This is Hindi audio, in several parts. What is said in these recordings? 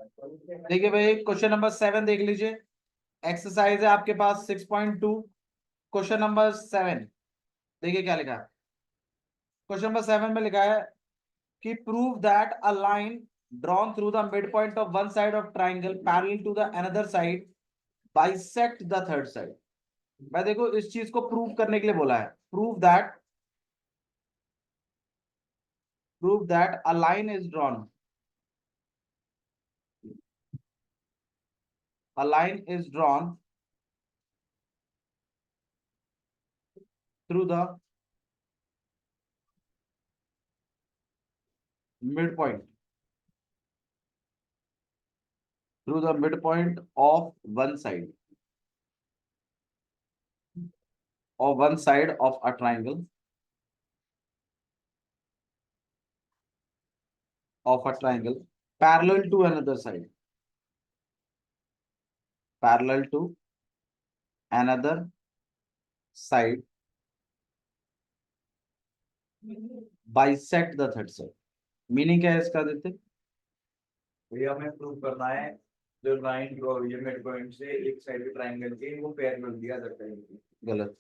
देखिए भाई क्वेश्चन नंबर 7 देख लीजिए। एक्सरसाइज है आपके पास 6.2। क्वेश्चन नंबर 7 देखिए क्या लिखा है। क्वेश्चन नंबर 7 में लिखा है कि prove that a line drawn through the mid point of one side of triangle parallel to the another side bisect the third side. मैं देखो इस चीज को प्रूव करने के लिए बोला है। Prove that a line is drawn, a line is drawn through the midpoint of one side of a triangle parallel to another side, parallel to another side bisect the third side। Meaning क्या है इसका देते। भैया हमें प्रूव करना है जो लाइन ड्रॉ हुई है मिड पॉइंट से एक साइड के ट्रायंगल के, वो पैरेलल दिया जाता है। गलत,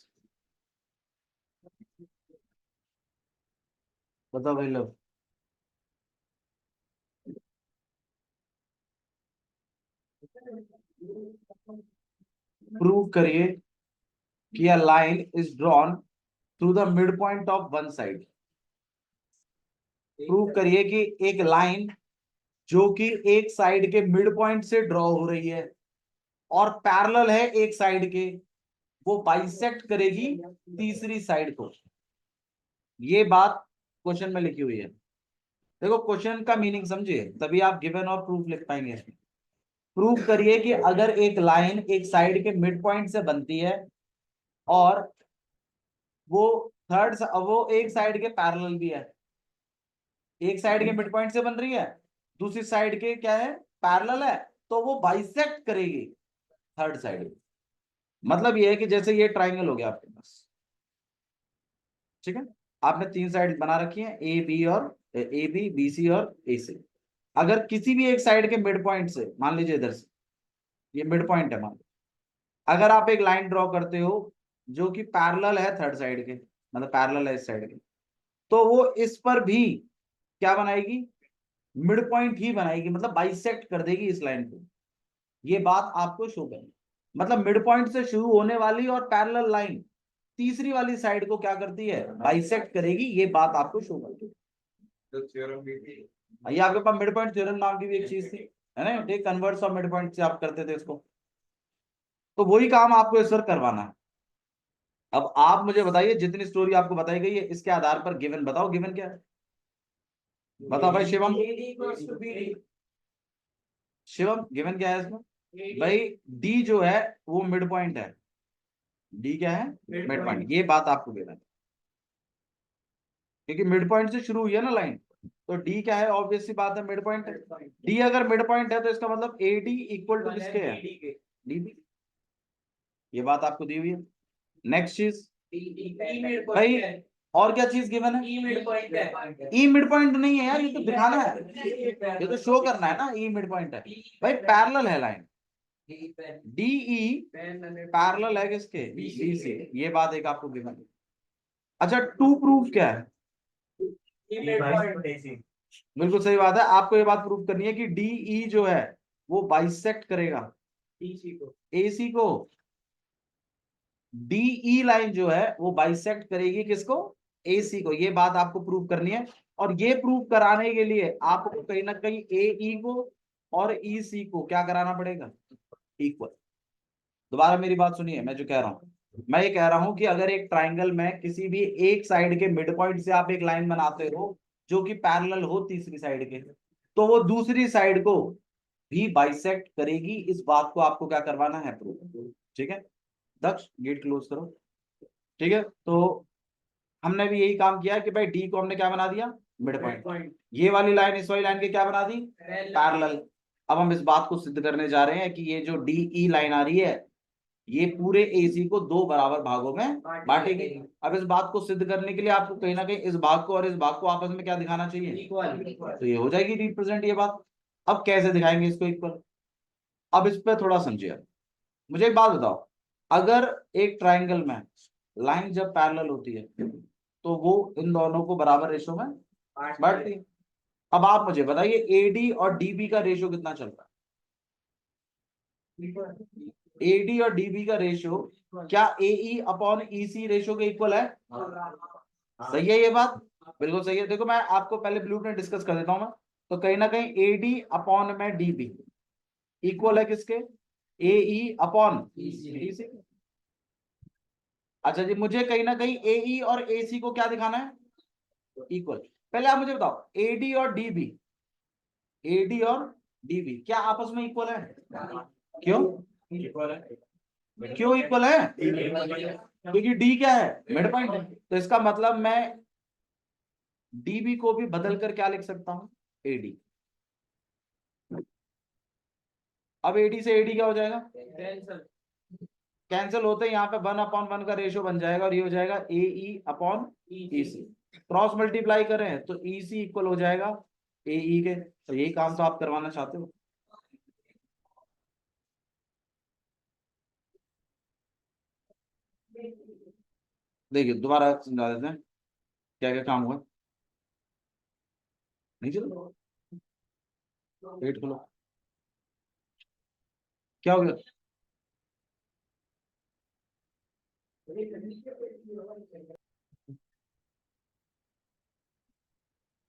बताओ भाई लोग। प्रूव करिए कि a line is drawn through the midpoint of one side। Prove करिए कि एक लाइन जो कि एक साइड के मिड पॉइंट से ड्रॉ हो रही है और पैरेलल है एक साइड के, वो बाइसेक्ट करेगी तीसरी साइड को। ये बात क्वेश्चन में लिखी हुई है। देखो क्वेश्चन का मीनिंग समझिए तभी आप गिवन और प्रूफ लिख पाएंगे। प्रूफ करिए कि अगर एक लाइन एक साइड के मिड पॉइंट से बनती है और वो वो एक साइड के पैरेलल भी है, एक साइड के मिड पॉइंट से बन रही है, दूसरी साइड के क्या है, पैरेलल है, तो वो बाइसेक्ट करेगी थर्ड साइड। मतलब ये है कि जैसे ये ट्राइंगल हो गया आपके पास, ठीक है, आपने तीन साइड बना रखी है ए बी और ए बी बी सी और ए सी। अगर किसी भी एक साइड के मिड पॉइंट से, मान लीजिए इधर से ये मिड पॉइंट है, मान लो अगर आप एक लाइन ड्रॉ करते हो जो कि पैरेलल है थर्ड साइड के, मतलब पैरेलल है इस साइड के, तो वो इस पर भी क्या बनाएगी, मिड पॉइंट ही बनाएगी, मतलब बाइसेक्ट कर देगी इस लाइन को। ये बात आपको शो करनी, मतलब मिड पॉइंट से शुरू होने वाली और पैरेलल लाइन तीसरी वाली साइड को क्या करती है, बाइसेक्ट करेगी। ये बात आपको शो करनी है। तो थ्योरम भी थी, ये आपके पास मिड पॉइंट थ्योरम नाम की भी एक चीज थी, है ना, take converse of mid point से आप करते थे इसको। तो वही काम आपको इस वक्त करवाना है। अब आप मुझे बताइए जितनी स्टोरी आपको बताई गई है इसके आधार पर गिवन बताओ, गिवन क्या है, बताओ भाई शिवम। शिवम गिवन क्या है इसमें भाई, डी जो है वो मिड पॉइंट है। डी क्या है, मिड पॉइंट। ये बात आपको गिवन है क्योंकि मिड पॉइंट से शुरू हुई है ना लाइन, तो डी क्या है, ऑब्वियस सी बात है मिड पॉइंट है। डी अगर मिड पॉइंट है तो इसका मतलब ए डी इक्वल टू किसके है, डी बी। ये बात आपको दी हुई है। नेक्स्ट चीज भाई, और क्या चीज गिवन है, ई मिड पॉइंट नहीं है यार, ये तो दिखाना है, ये तो शो करना है ना ई मिड पॉइंट है। भाई पैरेलल है लाइन, डी ई पैरेलल है किसके, बी से। ये बात एक आपको गिवन है। अच्छा टू प्रूफ क्या है, बिल्कुल सही बात है, आपको ये बात प्रूफ करनी है कि डी ई जो है वो बाइसेक्ट करेगा एसी को। डीई लाइन जो है वो बाइसेक्ट करेगी किसको, एसी को। ये बात आपको प्रूव करनी है। और ये प्रूव कराने के लिए आपको कहीं ना कहीं ए ई को और ई सी को क्या कराना पड़ेगा, इक्वल। दोबारा मेरी बात सुनिए, मैं जो कह रहा हूं, मैं ये कह रहा हूं कि अगर एक ट्राइंगल में किसी भी एक साइड के मिड पॉइंट से आप एक लाइन बनाते हो जो कि पैरेलल हो तीसरी साइड के, तो वो दूसरी साइड को भी बाइसेक्ट करेगी। इस बात को आपको क्या करवाना है, प्रूव। ठीक है, दक्ष गेट क्लोज करो। ठीक है, तो हमने भी यही काम किया कि भाई डी को हमने क्या बना दिया, मिड पॉइंट। ये वाली लाइन इस वाली लाइन के क्या बना दी, पैरेलल। अब हम इस बात को सिद्ध करने जा रहे हैं कि ये जो डी ई लाइन आ रही है ये पूरे एसी को दो बराबर भागों में बांटेगी। अब इस बात को सिद्ध करने के लिए आपको कहीं ना कहीं इस भाग को और इस भाग को आपस में क्या दिखाना चाहिए, तो ये हो जाएगी रिप्रेजेंट ये बात। अब कैसे दिखाएंगे इसको इक्वल? अब इस पर थोड़ा समझिए। मुझे एक बात बताओ, अगर एक ट्राइंगल में लाइन जब पैरेलल होती है तो वो इन दोनों को बराबर रेशो में बांटती है। अब आप मुझे बताइए एडी और डीबी का रेशो कितना चल रहा है? एडी और डीबी का रेशो क्या एई अपॉन ईसी रेशो के इक्वल है? सही है ये बात? बिल्कुल सही है। देखो मैं आपको पहले ब्लूप्रिंट डिस्कस कर देता हूं मैं। तो कहीं ना कहीं एडी अपॉन में डीबी इक्वल है किसके? एई अपॉन ईसी। अच्छा जी, मुझे कहीं ना कहीं एई और एसी को क्या दिखाना है? इक्वल। पहले आप मुझे बताओ एडी और डीबी, एडी और डीबी क्या आपस में इक्वल है? क्यों? क्यों इक्वल है? क्योंकि डी क्या है? मिड पॉइंट है। तो इसका मतलब मैं डीबी को भी बदल कर क्या लिख सकता हूं? एडी। अब एडी से एडी क्या हो जाएगा? कैंसिल होते ही यहाँ पे 1/1 का रेशियो बन जाएगा और ये हो जाएगा A E upon EC. Cross multiply करें तो ईसी इक्वल हो जाएगा ए ई के। तो यही काम तो आप करवाना चाहते हो। देखिए दोबारा समझा देते हैं क्या क्या काम हुआ। नहीं चलो, वेट खोलो, क्या हो गया?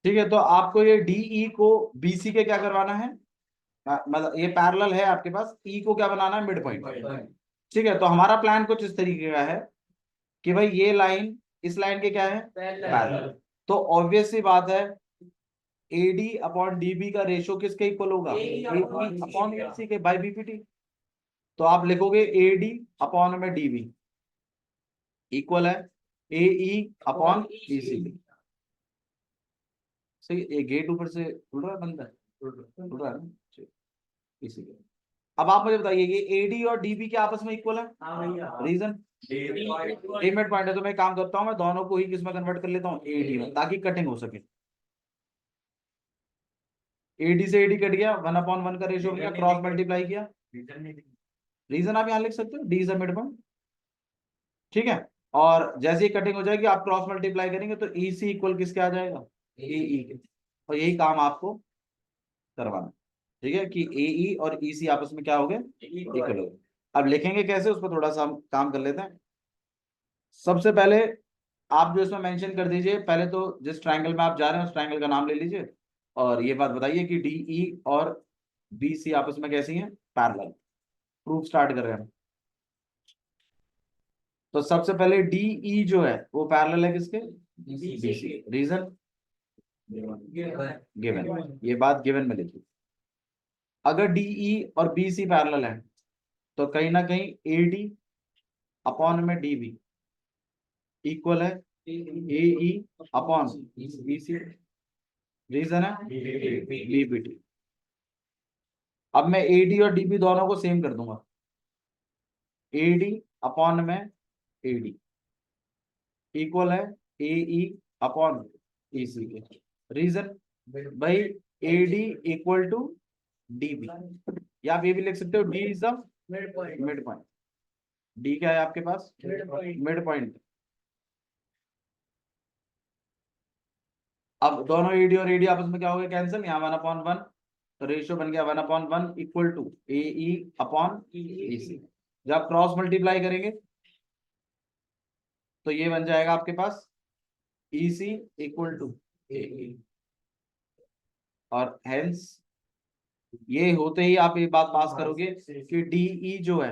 ठीक है, तो आपको ये डीई को बीसी के क्या करवाना है? मतलब ये पैरेलल है आपके पास, ई को क्या बनाना है? Mid point. ठीक है, तो हमारा प्लान कुछ इस तरीके का है कि भाई ये लाइन इस लाइन के क्या है? पैरेलल। तो ऑब्वियस सी बात है एडी अपॉन डीबी का रेशियो किसके इक्वल होगा? एई अपॉन एसी के, बाय बीपीटी। तो आप लिखोगे एडी अपॉन में डीबी इक्वल है एई अपॉन ईसी। सही, ये गेट ऊपर से खुल रहा है, बंद है? खुल रहा है ना? ठीक, इसीलिए। अब आप मुझे बताइए ये एडी और डीबी के आपस में इक्वल है? रीजन लिमिट पॉइंट है। तो मैं काम करता हूं, मैं दोनों को ही किस में कन्वर्ट कर लेता हूँ? एडी में, ताकि कटिंग हो सके। एडी से एडी कट गया, 1/1 का रेशियो गया, क्रॉस मल्टीप्लाई किया। रीजन आप यहाँ लिख सकते हो, D is a mid point. ठीक है, और जैसे ही कटिंग हो जाएगी आप क्रॉस मल्टीप्लाई करेंगे तो ई सी इक्वल किसके आ जाएगा? ए ई के। और यही काम आपको करवाना है। ठीक है, कि ए ई और ई सी आपस में क्या हो गए? इक्वल हो गए। अब लिखेंगे कैसे, उस पर थोड़ा सा हम काम कर लेते हैं। सबसे पहले आप जो इसमें मेंशन कर दीजिए, पहले तो जिस ट्रायंगल में आप जा रहे हैं उस ट्रायंगल का नाम ले लीजिए। और ये बात बताइए कि डी ई और बी सी आपस में कैसी हैं? पैरेलल। प्रूफ स्टार्ट कर रहे हैं। तो सबसे पहले डी ई जो है वो पैरेलल है किसके? B C. रीजन गिवन, ये बात गिवन में लिखी। अगर डी ई और बी सी पैरेलल है तो कहीं ना कहीं ए डी अपॉन में डी बी इक्वल है A E upon B C. Reason है बीबीटी। अब मैं एडी और डीबी दोनों को सेम कर दूंगा, एडी अपॉन में एडी इक्वल है एई अपॉन ईसी के। रीजन भाई एडी इक्वल टू डीबी, या आप ये भी लिख सकते हो D is the mid point. D क्या है आपके पास? Mid point. अब दोनों एडी और एडी आपस में क्या हो गया? कैंसिल। यहाँ 1/1, तो रेशियो बन गया 1/1 equal to A E upon E C. जब आप क्रॉस मल्टीप्लाई करेंगे तो ये बन जाएगा आपके पास ई सी इक्वल टू ए ई। और हेंस ये होते ही आप ये बात पास करोगे कि डी ई जो है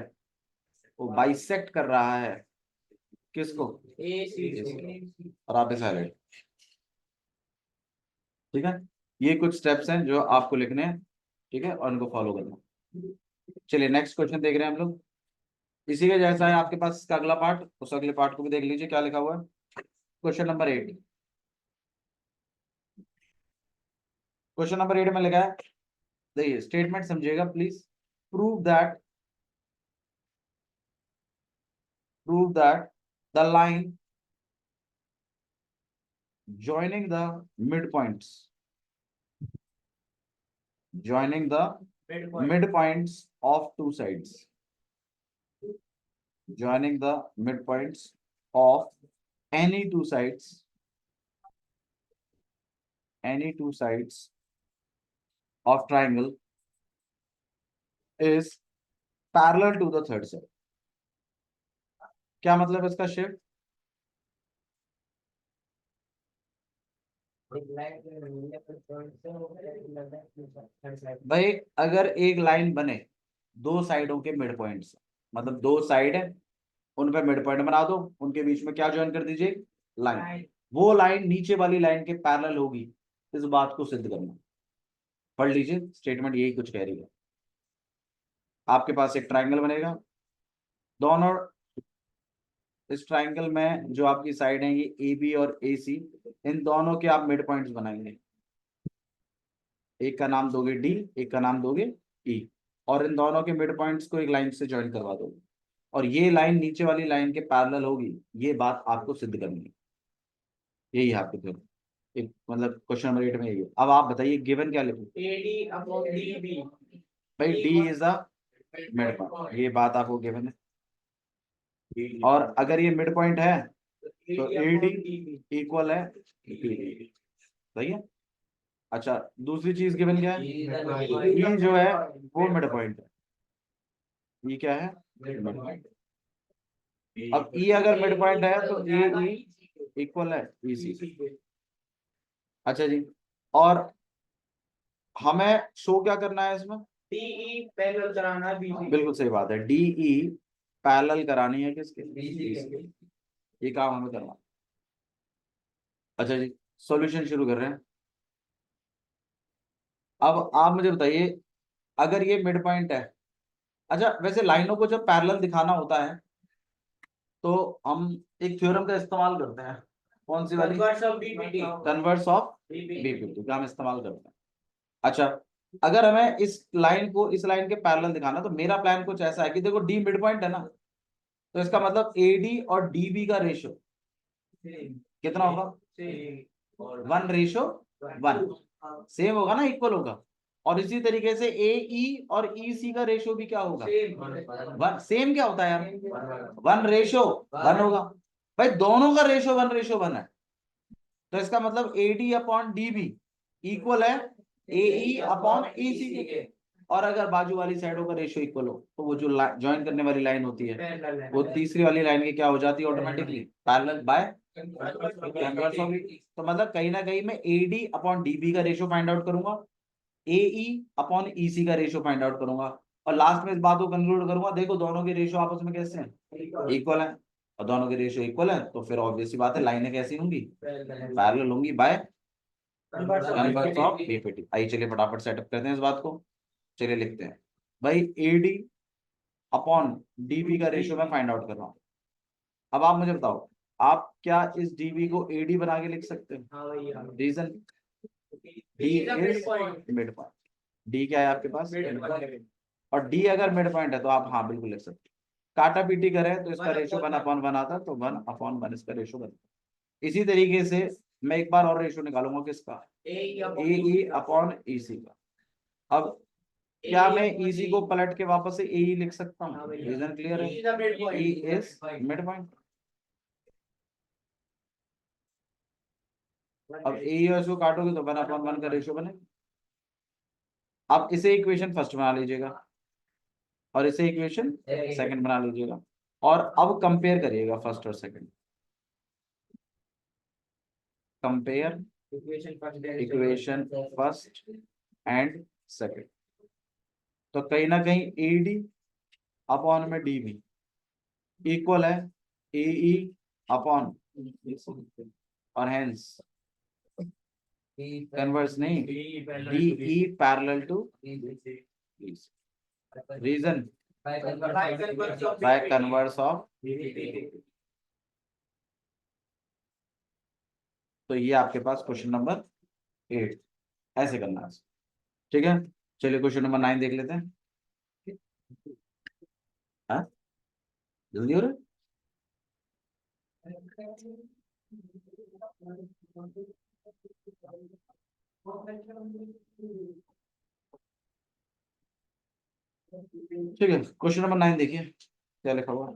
वो बाइसेक्ट कर रहा है किसको? AC। और आप इसे हाईलाइट। ठीक है, ये कुछ स्टेप्स हैं जो आपको लिखने हैं। ठीक है, और उनको फॉलो करना। चलिए नेक्स्ट क्वेश्चन देख रहे हैं हम लोग। इसी के जैसा है आपके पास इसका अगला पार्ट, उस अगले पार्ट को भी देख लीजिए क्या लिखा हुआ है। Question number 8। क्वेश्चन नंबर 8 में लिखा है, देखिए स्टेटमेंट समझिएगा please. Prove that the line joining the midpoints joining the midpoints of two sides, joining the midpoints of any two sides, any two sides of triangle is parallel to the third side. क्या मतलब है इसका शिफ्ट? भाई अगर एक लाइन बने दो साइडों के मिड पॉइंट्स, मतलब दो साइड है उन पे मिड पॉइंट बना दो, उनके बीच में क्या ज्वाइन कर दीजिए? लाइन। वो लाइन नीचे वाली लाइन के पैरेलल होगी, इस बात को सिद्ध करना। पढ़ लीजिए, स्टेटमेंट यही कुछ कह रही है। आपके पास एक ट्राइंगल बनेगा, दोनों इस ट्राइंगल में जो आपकी साइड है ये ए बी और ए सी, इन दोनों के आप मिड पॉइंट्स बनाएंगे। एक का नाम दोगे डी, एक का नाम दोगे ई, और इन दोनों के मिड पॉइंट्स को एक लाइन से ज्वाइन करवा दोगे, और ये लाइन नीचे वाली लाइन के पैरेलल होगी, ये बात आपको सिद्ध करनी है। यही है आपके थ्योरम, एक मतलब क्वेश्चन नंबर 8 में यही है। अब आप बताइए गिवन क्या लिखूं? AD upon DB। भाई D is the mid point, ये बात आपको गिवन है। और अगर ये मिड पॉइंट है तो AD इक्वल है BD, सही है। अच्छा, दूसरी चीज गिवन क्या है? ये जो है वो मिड पॉइंट है, ये क्या है? Mid point. अब ई अगर मिड पॉइंट है तो ए इक्वल है EC। अच्छा जी, और हमें शो क्या करना है इसमें? DE पैरेलल कराना है BC। बिल्कुल सही बात है, DE पैरेलल करानी है किसके? BC। ये काम हमें करना। अच्छा जी, सॉल्यूशन शुरू कर रहे हैं। अब आप मुझे बताइए, अगर ये मिड पॉइंट है, अच्छा वैसे लाइनों को जब पैरेलल दिखाना होता है तो हम एक थ्योरम का इस्तेमाल करते हैं, कौन सी वाली? Converse of BPT। Converse of BPT का हम इस्तेमाल करते हैं। अच्छा, अगर हमें इस लाइन को इस लाइन के पैरेलल दिखाना, तो मेरा प्लान कुछ ऐसा है कि देखो डी मिड पॉइंट है ना, तो इसका मतलब AD और DB का रेशो कितना होगा? 1:1, सेम होगा ना, इक्वल होगा। और इसी तरीके से AE और EC का रेशो भी क्या होगा? 1। सेम क्या होता है यार? 1:1 होगा। भाई दोनों का रेशो 1:1 है, तो इसका मतलब AD अपॉन DB इक्वल है AE अपॉन EC के। और अगर बाजू वाली साइडों का रेशो इक्वल हो तो वो जो ज्वाइन करने वाली लाइन होती है वो तीसरी वाली लाइन की क्या हो जाती है? Automatically parallel bye converse of. तो मतलब कहीं ना कहीं मैं AD अपॉन DB का रेशो फाइंड आउट करूंगा, AE अपॉन EC का रेशो फाइंड आउट करूंगा, और लास्ट में इस बात को कंक्लूड करूंगा, देखो दोनों के रेशो आपस में कैसे हैं? इक्वल है। और दोनों के रेशो इक्वल है तो फिर ऑब्वियस सी बात है लाइनें कैसी होंगी? पैरेलल होंगी बाय कन्वर्स ऑफ BPT। आइए चलिए फटाफट सेटअप करते हैं इस बात को। चलिए लिखते हैं, भाई AD अपॉन DB का रेशियो मैं फाइंड आउट कर रहा हूँ। अब आप मुझे बताओ, आप क्या इस DB को AD बना के लिख सकते हैं? Reason, D is mid point. D क्या है आपके पास? और D अगर मिड पॉइंट है तो आप हाँ बिल्कुल लिख सकते हैं। काटा पीटी करें तो इसका रेशियो 1/1 आता, तो 1/1 इसका रेशियो बनता। इसी तरीके से मैं एक बार और रेशियो निकालूंगा किसका? AE अपॉन EC का। अब क्या मैं EC को पलट के वापस से AE लिख सकता हूँ? रीजन क्लियर है, E इज मिड पॉइंट। अब AE और इसको काटोगे तो 1/1 का रेशियो बनेगा। आप इसे इक्वेशन फर्स्ट बना लीजिएगा और इसे इक्वेशन सेकंड बना लीजिएगा, और अब कंपेयर करिएगा फर्स्ट और second. Compare equation first and second, तो कहीं ना कहीं AD अपॉन में DB इक्वल है AE अपॉन, और हेंस कन्वर्स नहीं, DE parallel to reason by converse of. तो ये आपके पास क्वेश्चन नंबर 8 ऐसे करना है। ठीक है, चलिए क्वेश्चन नंबर 9 देख लेते हैं। हाँ जल्दी हो रहा है। ठीक है, क्वेश्चन नंबर 9 देखिए क्या लिखा हुआ है।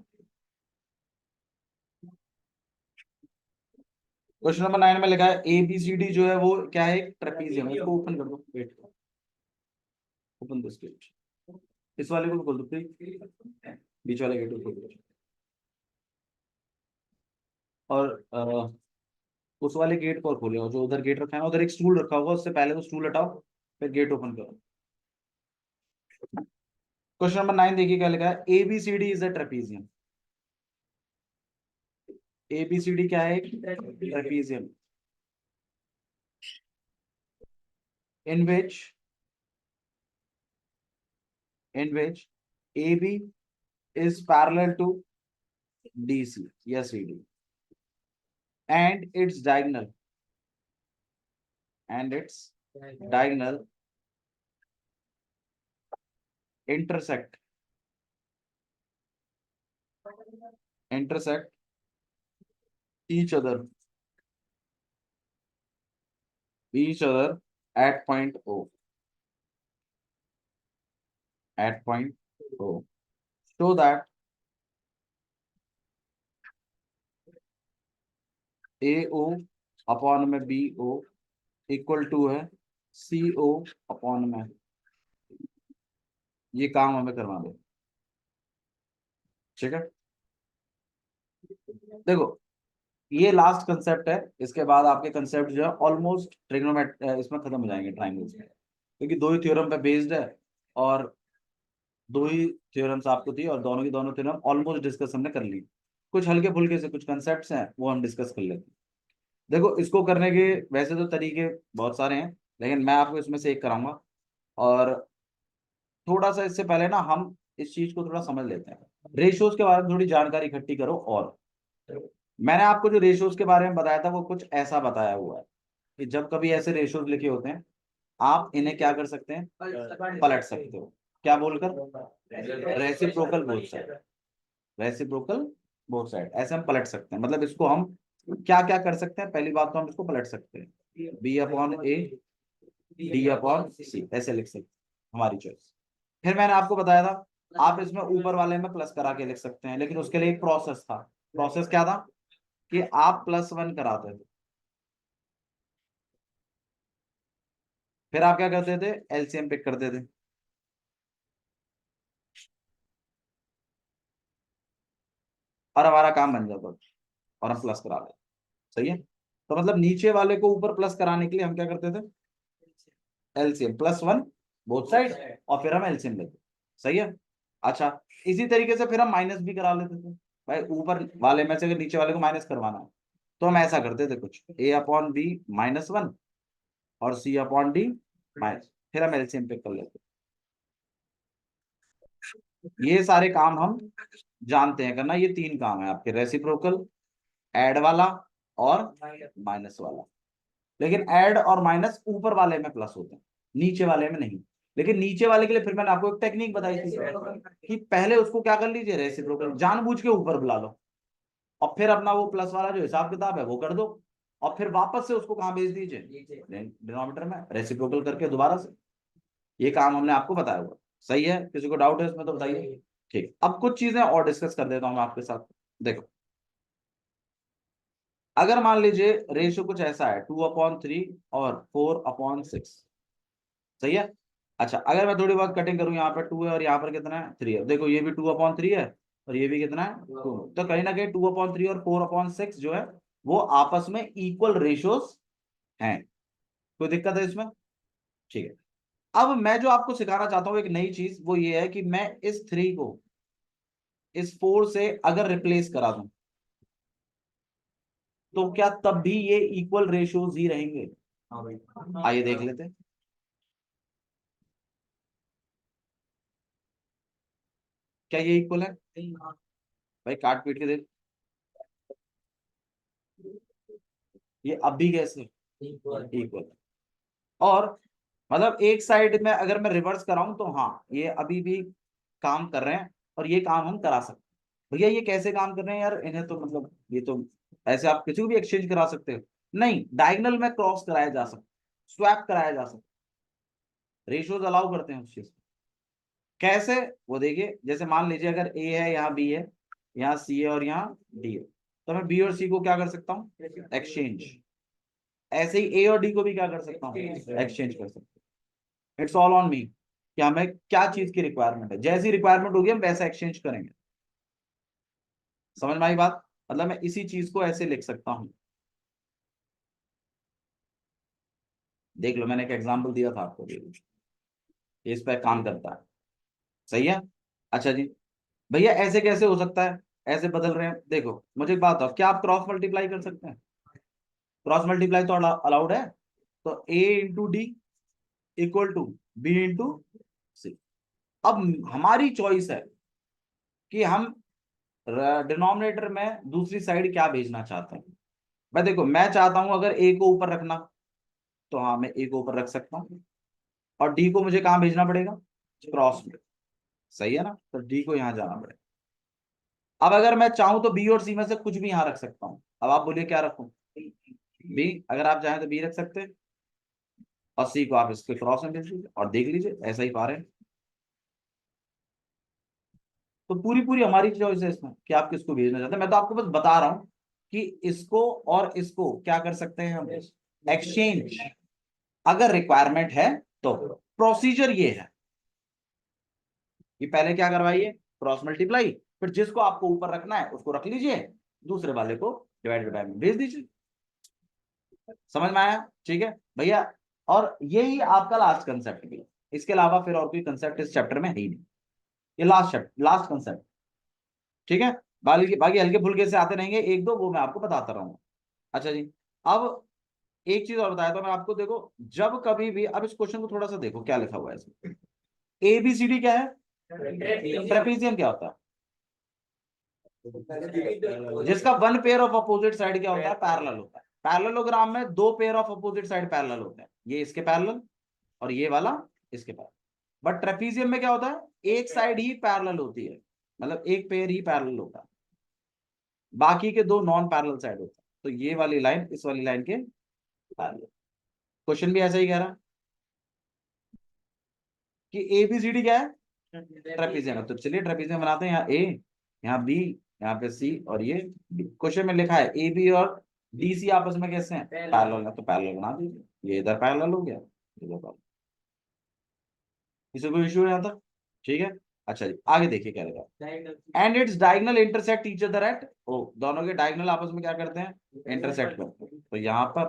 क्वेश्चन नंबर 9 में लिखा है ABCD जो है वो क्या है, एक ट्रेपीजियम है। इसको ओपन कर दो, वेट ओपन दिस पेज, इस वाले को खोल दो प्लीज, बीच वाले गेट को खोल दो। और उस वाले गेट को खोलो जो उधर गेट रखा है ना, उधर एक स्टूल रखा होगा, उससे पहले तो स्टूल हटाओ, फिर गेट ओपन करो। क्वेश्चन नंबर 9 देखिए क्या लिखा है, ABCD is a trapezium. ABCD क्या है, trapezium in which AB is parallel to DC, yes CD, and its diagonal intersect each other at point O, so that AO upon में BO इक्वल टू है CO अपॉन में। ये काम हमें करवा दो, ठीक है। देखो ये लास्ट कंसेप्ट है, इसके बाद आपके कंसेप्ट जो है ऑलमोस्ट ट्रिग्नोमेट इसमें खत्म हो जाएंगे ट्राइंगल्स में, क्योंकि दो ही थ्योरम पे बेस्ड है और दो ही थ्योरम्स आपको थी और दोनों की दोनों थ्योरम ऑलमोस्ट डिस्कस हमने कर ली। कुछ हल्के फुल्के से कुछ कंसेप्ट्स हैं वो हम डिस्कस कर लेते हैं। देखो इसको करने के वैसे तो तरीके बहुत सारे हैं, लेकिन मैं आपको इसमें से एक कराऊंगा। और थोड़ा सा इससे पहले ना हम इस चीज को थोड़ा समझ लेते हैं, रेशियोज के बारे में थोड़ी जानकारी इकट्ठी करो। और मैंने आपको जो रेशियोज के बारे में बताया था वो कुछ ऐसा बताया हुआ है कि जब कभी ऐसे रेशियोज लिखे होते हैं आप इन्हें क्या कर सकते हैं, पलट सकते हो। क्या बोलकर, reciprocal both side, reciprocal both side, ऐसे हम पलट सकते हैं। मतलब इसको हम क्या क्या कर सकते हैं, पहली बात तो हम इसको पलट सकते हैं, B upon A D upon C ऐसे लिख सकते हैं, हमारी चॉइस। फिर मैंने आपको बताया था आप इसमें ऊपर वाले में प्लस करा के लिख सकते हैं, लेकिन उसके लिए एक प्रोसेस था। प्रोसेस क्या था कि आप +1 कराते थे, फिर आप क्या करते थे, LCM पिक करते थे, और हमारा काम बन जाता था और हम प्लस करा लेते। सही है, तो मतलब नीचे वाले को ऊपर प्लस कराने के लिए हम क्या करते थे, LCM +1 बोथ साइड, और फिर हम LCM लेते। सही है। अच्छा, इसी तरीके से फिर हम माइनस भी करा लेते थे। भाई ऊपर वाले में से अगर नीचे वाले को माइनस करवाना है तो हम ऐसा करते थे कुछ A अपॉन B -1 और C अपॉन D माइनस, फिर हम LCM पिक कर लेते। ये सारे काम हम जानते हैं करना। ये 3 काम है आपके, रेसिप्रोकल, ऐड वाला और माइनस वाला। लेकिन ऐड और माइनस ऊपर वाले में प्लस होते हैं, नीचे वाले में नहीं। लेकिन नीचे वाले के लिए फिर मैंने आपको एक टेक्निक बताई थी कि पहले उसको क्या कर लीजिए, रेसिप्रोकल जानबूझ के ऊपर बुला लो, और फिर अपना वो प्लस वाला जो हिसाब किताब है वो कर दो, और फिर वापस से उसको कहाँ भेज दीजिए, डिनोमिनेटर में रेसिप्रोकल करके दोबारा से। ये काम हमने आपको बताया हुआ। सही है, किसी को डाउट है इसमें तो बताइए। ठीक, अब कुछ चीजें और डिस्कस कर देता हूँ मैं आपके साथ। देखो अगर मान लीजिए रेशियो कुछ ऐसा है 2/3 और 4/6, सही है। अच्छा, अगर मैं थोड़ी बहुत कटिंग करूं, यहाँ पर 2 है और यहाँ पर कितना है, 3 है। देखो ये भी 2/3 है और ये भी कितना है, 2। तो कहीं ना कहीं 2/3 और 4/6 जो है वो आपस में इक्वल रेशियोज हैं। कोई दिक्कत है इसमें? ठीक है। अब मैं जो आपको सिखाना चाहता हूँ एक नई चीज, वो ये है कि मैं इस 3 को इस 4 से अगर रिप्लेस करा दूं तो क्या तब भी ये इक्वल रेशियोज ही रहेंगे? आइए देख लेते हैं। क्या ये इक्वल है? भाई काट पीट के देख, ये अब भी कैसे इक्वल? और मतलब एक साइड में अगर मैं रिवर्स कराऊं तो हाँ ये अभी भी काम कर रहे हैं, और ये काम हम करा सकते हैं। भैया ये कैसे काम कर रहे हैं यार, इन्हें तो मतलब ये तो ऐसे आप किसी को भी एक्सचेंज करा सकते हो? नहीं, डायगोनल में क्रॉस कराया जा सकता, स्वैप कराया जा सकता, रेशियोज अलाउ करते हैं उस चीज को। कैसे वो देखिए, जैसे मान लीजिए अगर ए है, यहाँ बी है, यहाँ सी है और यहाँ डी है, तो मैं बी और सी को क्या कर सकता हूँ, एक्सचेंज। ऐसे ही ए और डी को भी क्या कर सकता हूँ, एक्सचेंज कर सकता हूँ। इट्स ऑल ऑन मी कि हमें क्या चीज की रिक्वायरमेंट है, जैसी रिक्वायरमेंट होगी हम वैसा एक्सचेंज करेंगे। समझ में आई बात? मतलब मैं इसी चीज को ऐसे लिख सकता हूं। देख लो, मैंने एक एग्जांपल दिया था आपको, ये इस पर काम करता है। सही है। अच्छा जी, भैया ऐसे कैसे हो सकता है, ऐसे बदल रहे हैं। देखो मुझे एक बात बताओ, क्या आप क्रॉस मल्टीप्लाई कर सकते हैं? क्रॉस मल्टीप्लाई तो अलाउड है। तो A into D equal to B into C. अब हमारी चॉइस है कि हम डिनोमिनेटर में दूसरी साइड क्या भेजना चाहते हैं। मैं देखो, मैं चाहता हूं अगर ए को ऊपर रखना, तो हाँ मैं ए को ऊपर रख सकता हूं, और डी को मुझे कहां भेजना पड़ेगा, क्रॉस में। सही है ना, तो डी को यहां जाना पड़ेगा। अब अगर मैं चाहूं तो बी और सी में से कुछ भी यहां रख सकता हूं। अब आप बोलिए क्या रखूं, बी। अगर आप चाहें तो बी रख सकते हैं, और सी को आप इसके क्रॉस में भेज दीजिए, और देख लीजिए ऐसा ही पा रहे हैं। तो पूरी पूरी हमारी चॉइस है इसमें कि आप किसको भेजना चाहते हैं। मैं तो आपको बस बता रहा हूं कि इसको और इसको क्या कर सकते हैं हम, एक्सचेंज, अगर रिक्वायरमेंट है तो। प्रोसीजर ये है कि पहले क्या करवाइए, क्रॉस मल्टीप्लाई, फिर जिसको आपको ऊपर रखना है उसको रख लीजिए, दूसरे वाले को डिवाइडेड बाय में भेज दीजिए। समझ में आया? ठीक है भैया। और यही आपका लास्ट कंसेप्ट भी है, इसके अलावा फिर और कोई कंसेप्ट इस चैप्टर में है ही नहीं। ये लास्ट कंसेप्ट। ठीक है, बाकी बाकी हल्के फुल्के से आते रहेंगे एक दो, वो मैं आपको बताता रहूंगा। अच्छा जी, अब एक चीज और बताया था मैं आपको। देखो जब कभी भी, अब इस क्वेश्चन को थोड़ा सा देखो क्या लिखा हुआ है इसमें। ABCD क्या है, ट्रेपीजियम क्या होता है, जिसका one pair of opposite side क्या होता है, पैरेलल होता है। पैरेललोग्राम में दो pair of opposite side parallel होते हैं, ये इसके पैरेलल और ये वाला इसके पैरेलल। बट ट्रेपीजियम में क्या होता है, एक साइड ही पैरेलल होती है, मतलब एक पेयर ही पैरेलल होता है, बाकी के दो नॉन पैरेलल साइड होते हैं। तो ये वाली लाइन इस वाली लाइन के पैरेलल। क्वेश्चन भी ऐसा ही कह रहा है कि ABCD क्या है, ट्रेपीजियम है। तो चलिए ट्रेपीजियम बनाते हैं। यहाँ ए, यहाँ बी, यहाँ पे सी, और ये क्वेश्चन में लिखा है AB और DC आपस में कैसे हैं, पैरेलल है, तो पैरेलल बना दीजिए। ये इधर पैरेलल हो गया, इधर पैरेलल। किसी को इश्यू है यहाँ तक? ठीक है। अच्छा जी, आगे देखिए क्या लिखा, and it's diagonal intersect each other at O. दोनों के डायगोनल आपस में क्या करते हैं, इंटरसेक्ट करते हैं। तो यहाँ पर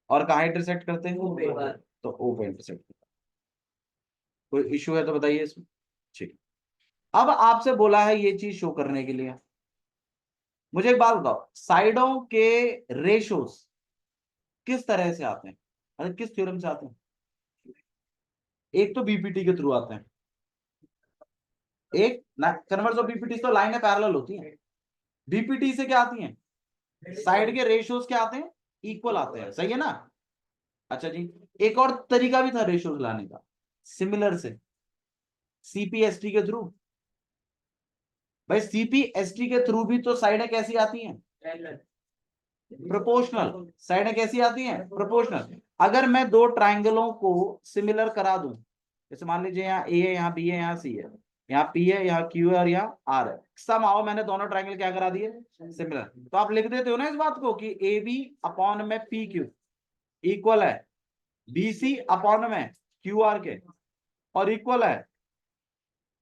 और कहाँ इंटरसेक्ट करते हैं, तो ओ पे इंटरसेक्ट करते हैं। कोई इश्यू है तो बताइए इसमें। ठीक। अब आपसे बोला है ये चीज शो करने के लिए, मुझे एक बात बताओ, साइडों के रेशोस किस तरह से आते हैं, मतलब किस थ्योरम से आते हैं? एक तो बीपीटी के थ्रू आते हैं, एक ना कन्वर्स ऑफ बीपीटी तो लाइनें पैरेलल होती हैं। बीपीटी से क्या आती हैं, साइड के रेशियोज क्या आते हैं, इक्वल आते हैं। सही है ना? अच्छा जी, एक और तरीका भी था रेशियोज लाने का, सिमिलर से, CPST के थ्रू। भाई CPST के थ्रू भी तो साइडें कैसी आती हैं, प्रोपोर्शनल। साइडें कैसी आती हैं, प्रोपोर्शनल। अगर मैं दो ट्राइंगलों को सिमिलर करा दूं, जैसे मान लीजिए यहाँ A है, यहाँ B है, यहाँ C है, यहाँ P है, यहाँ Q है और यहाँ R है। सम आओ मैंने दोनों ट्राइंगल क्या करा दिए, सिमिलर। तो आप लिख देते हो ना इस बात को कि AB अपॉन में PQ इक्वल है BC अपॉन में QR के, और इक्वल है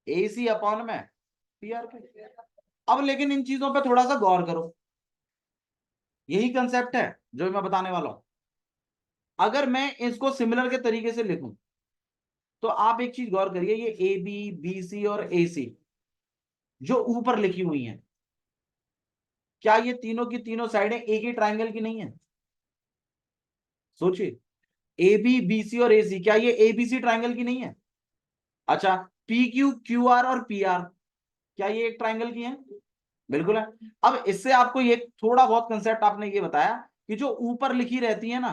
AC अपॉन में PR के। अब लेकिन इन चीजों पे थोड़ा सा गौर करो, यही कंसेप्ट है जो मैं बताने वाला हूं। अगर मैं इसको सिमिलर के तरीके से लिखूं, तो आप एक चीज गौर करिए, ये AB BC और AC जो ऊपर लिखी हुई हैं, क्या ये तीनों की तीनों साइडें एक ही ट्राइंगल की नहीं है? सोचिए, AB BC और AC, क्या ये ABC ट्राइंगल की नहीं है? अच्छा, PQ QR और PR, क्या ये एक ट्राइंगल की है? बिल्कुल है। अब इससे आपको ये थोड़ा बहुत कंसेप्ट आपने ये बताया कि जो ऊपर लिखी रहती है ना,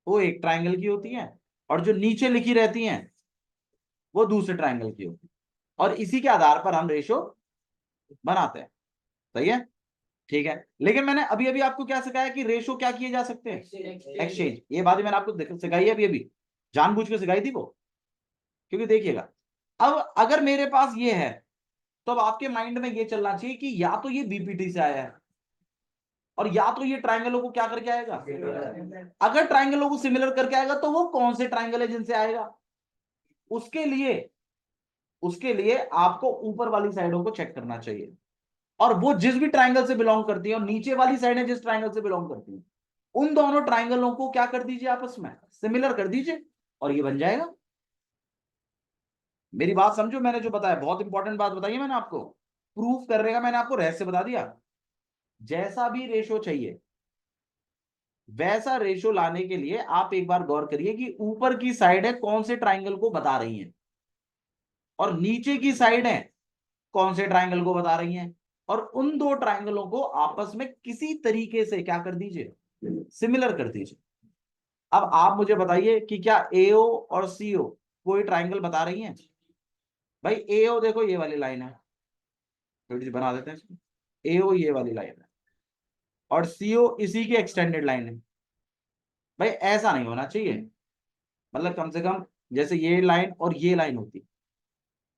वो एक ट्राइंगल की होती है, और जो नीचे लिखी रहती हैं वो दूसरे ट्राइंगल की होती है, और इसी के आधार पर हम रेशो बनाते हैं। सही है? ठीक है। लेकिन मैंने अभी अभी आपको क्या सिखाया कि रेशो क्या किए जा सकते हैं, एक्सचेंज। ये बात मैंने आपको सिखाई है अभी अभी, जानबूझ के सिखाई थी वो। क्योंकि देखिएगा, अब अगर मेरे पास ये है तो अब आपके माइंड में ये चलना चाहिए कि या तो ये बीपीटी से आया है और या तो ये ट्राइंगलों को क्या करके आएगा। अगर ट्राइंगलों को सिमिलर करके आएगा तो वो कौन से ट्राइंगल है जिनसे आएगा। उसके लिए आपको ऊपर वाली साइडों को चेक करना चाहिए, और वो जिस भी ट्राइंगल से बिलोंग करती है और नीचे वाली साइड है जिस ट्राइंगल से बिलोंग करती है, उन दोनों ट्राइंगलों को क्या कर दीजिए, आपस में सिमिलर कर दीजिए और ये बन जाएगा। मेरी बात समझो, मैंने जो बताया बहुत इंपॉर्टेंट बात बताई है मैंने आपको, प्रूफ करने का मैंने आपको रहस्य बता दिया। जैसा भी रेशो चाहिए वैसा रेशो लाने के लिए आप एक बार गौर करिए कि ऊपर की साइड है कौन से ट्राइंगल को बता रही है और नीचे की साइड है कौन से ट्राइंगल को बता रही हैं, और उन दो ट्राइंगलों को आपस में किसी तरीके से क्या कर दीजिए, सिमिलर कर दीजिए। अब आप मुझे बताइए कि क्या एओ और सीओ कोई ट्राइंगल बता रही हैं। भाई एओ देखो ये वाली लाइन है, थोड़ी सी बना देते हैं इसको, एओ ये वाली लाइन है और सीओ इसी की एक्सटेंडेड लाइन है। भाई ऐसा नहीं होना चाहिए, मतलब कम से कम जैसे ये लाइन और ये लाइन होती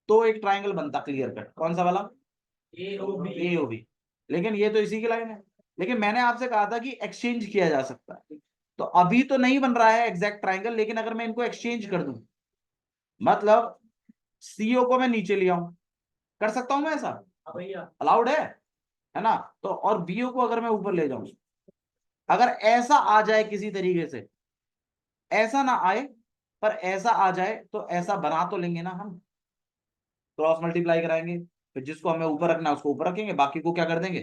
तो एक ट्राइंगल बनता क्लियर कट, कौन सा वाला, एओबी। लेकिन ये तो इसी की लाइन है। लेकिन मैंने आपसे कहा था कि एक्सचेंज किया जा सकता है, तो अभी तो नहीं बन रहा है एग्जैक्ट ट्राइंगल, लेकिन अगर मैं इनको एक्सचेंज कर दूं, मतलब सीओ को मैं नीचे ले आऊं, कर सकता हूं मैं ऐसा, भैया अलाउड है ना। तो और बीओ को अगर मैं ऊपर ले जाऊं, अगर ऐसा आ जाए किसी तरीके से, ऐसा ना आए पर ऐसा आ जाए तो ऐसा बना तो लेंगे ना हम, क्रॉस मल्टीप्लाई कराएंगे, फिर जिसको हमें ऊपर रखना है उसको ऊपर रखेंगे, बाकी को क्या कर देंगे,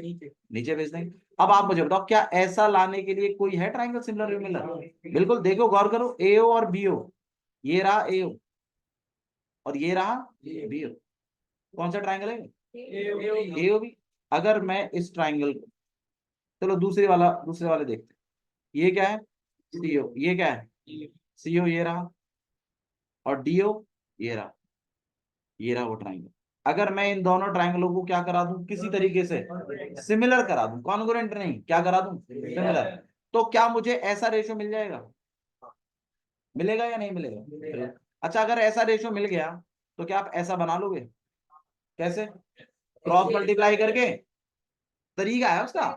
नीचे भेज देंगे। अब आप मुझे बताओ क्या ऐसा लाने के लिए कोई है ट्राइंगल सिमिलर मिलर। बिल्कुल, देखो गौर करो, एओ और बीओ, ये रहा एओ और ये रहा बीओ, कौन सा ट्राइंगल है, एओ भी। अगर मैं इस ट्राइंगल को, चलो दूसरे वाले देखते हैं, ये क्या है, सीओ, ये क्या है, सीओ ये रहा, और डीओ ये रहा वो ट्राइंगल। अगर मैं इन दोनों ट्राइंगलों को क्या करा दूं, किसी तरीके से सिमिलर करा दूं, कॉन्ग्रुएंट नहीं, क्या करा दूं, सिमिलर, तो क्या मुझे ऐसा रेशो मिल जाएगा, मिलेगा या नहीं मिलेगा। अच्छा, अगर ऐसा रेशो मिल गया तो क्या आप ऐसा बना लोगे, कैसे, क्रॉस मल्टीप्लाई करके, तरीका है उसका,